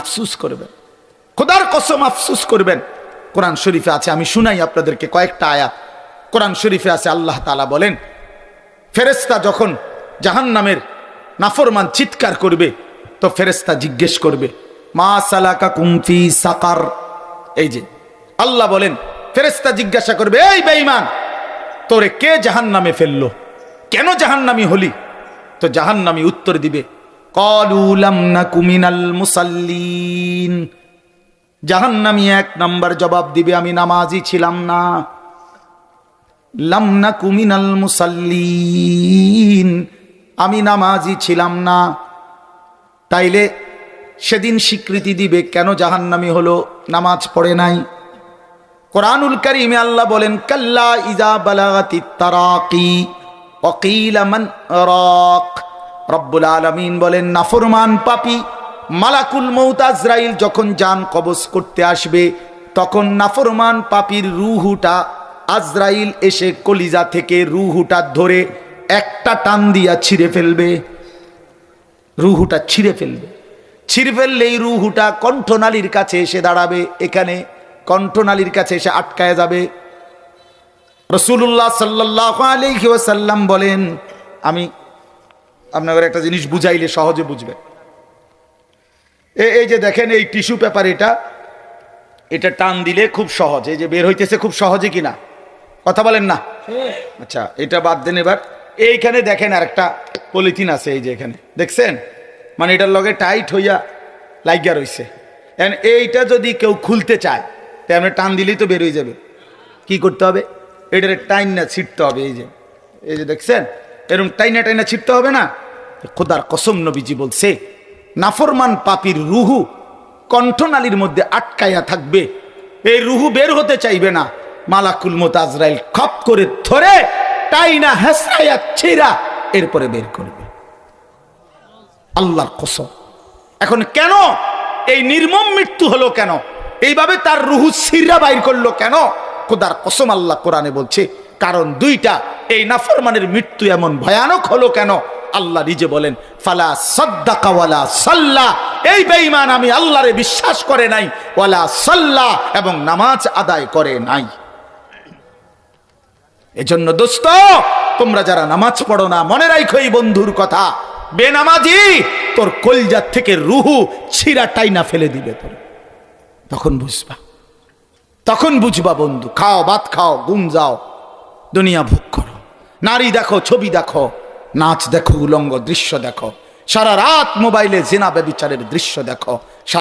আফসুস করবেন, খোদার কসম আফসুস করবেন। কোরআন শরীফে আছে, আমি শুনাই আপনাদেরকে কয়েকটা আয়াত। কোরআন শরীফে আছে, আল্লাহ তাআলা বলেন, ফেরেশতা যখন জাহান্নামের নাফরমান চিৎকার করবে তো ফেরেশতা জিজ্ঞেস করবে, মা সালাকাকুম ফি সাকার। এই যে আল্লাহ বলেন, ফেরেশতা জিজ্ঞাসা করবে, এই বেঈমান, তোরে কে জাহান্নামে ফেললো, কেন জাহান্নামী হলি? তো জাহান্নামী উত্তর দিবে, ক্বালু লাম নাকু মিনাল মুসাল্লিন। জাহান্নামী এক নাম্বার জবাব দিবে, আমি নামাজি ছিলাম না। লাম নাকু মিনাল মুসাল্লিন, আমি নামাজি ছিলাম না। তাইলে সেদিন স্বীকৃতি দিবে কেন জাহান্নামী হলো, নামাজ পড়ে নাই। কোরআনুল কারীমে আল্লাহ বলেন, কাল্লা ইযা বালাগাতিত তারাকি ওয়া কিলা মান রাক। রব্বুল আলামিন বলেন, নাফরমান পাপী মালাকুল মউত আজরাইল যখন জান কবজ করতে আসবে, তখন নাফরমান পাপীর রূহটা আজরাইল এসে কলিজা থেকে রূহটা ধরে একটা টান দিয়া ছিঁড়ে ফেলবে। রূহটা ছিঁড়ে ফেলবে, ছিঁড়ে ফেললেই রূহটা কণ্ঠনালীর কাছে এসে দাঁড়াবে। এখানে কণ্ঠনালীর কাছে এসে আটকায় যাবে। রাসূলুল্লাহ সাল্লাল্লাহু আলাইহি ওয়াসাল্লাম বলেন, আমি আপনাদের একটা জিনিস বুঝাইলে সহজে বুঝবে। এই যে দেখেন এই টিস্যু পেপার, এটা টান দিলে খুব সহজ, এই যে বের হইতেছে খুব সহজে কিনা, কথা বলেন না? আচ্ছা, এটা বাদ দেন। এবার এইখানে দেখেন আর একটা পলিথিন আছে, এই যে এখানে দেখছেন, মানে এটার লগে টাইট হইয়া লাগিয়া রইছে। এইটা যদি কেউ খুলতে চায় তেমনি টান দিলেই তো বের হয়ে যাবে। কি করতে হবে? এটার টাইন না ছিটতে হবে। এই যে দেখছেন, এরকম টাইনা টাইনা ছিটতে হবে না। খোদার কসম নবীজি বলছে, নাফরমান পাপীর রুহু কণ্ঠনালীর মধ্যে আটকায়া থাকবে, এই রুহু বের হতে চাইবে না। মালাকুল মউত আজরাইল খপ করে ধরে টাইনা হেসরাইয়া ছিঁড়া এরপরে বের করবে। আল্লাহর কসম। এখন কেন এই নির্মম মৃত্যু হলো, কেন এইভাবে তার রুহু ছিঁড়া বাইর করলো কেন? খোদার কসম আল্লাহ কোরআনে বলছে, কারণ দুইটা। এই নাফরমানের মৃত্যু এমন ভয়ানক হলো কেন? আল্লাহ নিজে বলেন, ফালা সাদ্দাকা ওয়ালা সাল্লা। এই বেঈমান আমি আল্লাহরে বিশ্বাস করে নাই, ওয়ালা সাল্লা, এবং নামাজ আদায় করে নাই। এজন্য দোস্ত, তোমরা যারা নামাজ পড়ো না, মনে রাখো এই বন্ধুর কথা, বেনামাজি তোর কলজা থেকে রুহু ছিঁড়া টাইনা ফেলে দিবে তোর। তখন বুঝবা বন্ধু। খাও, ভাত খাও, ঘুম যাও, দুনিয়া ভোগ করো, নারী দেখো, ছবি দেখো, নাচ দেখো, উলঙ্গ দৃশ্য দেখো, সারা রাত মোবাইলে জিনা ব্যভিচারের দৃশ্য দেখো,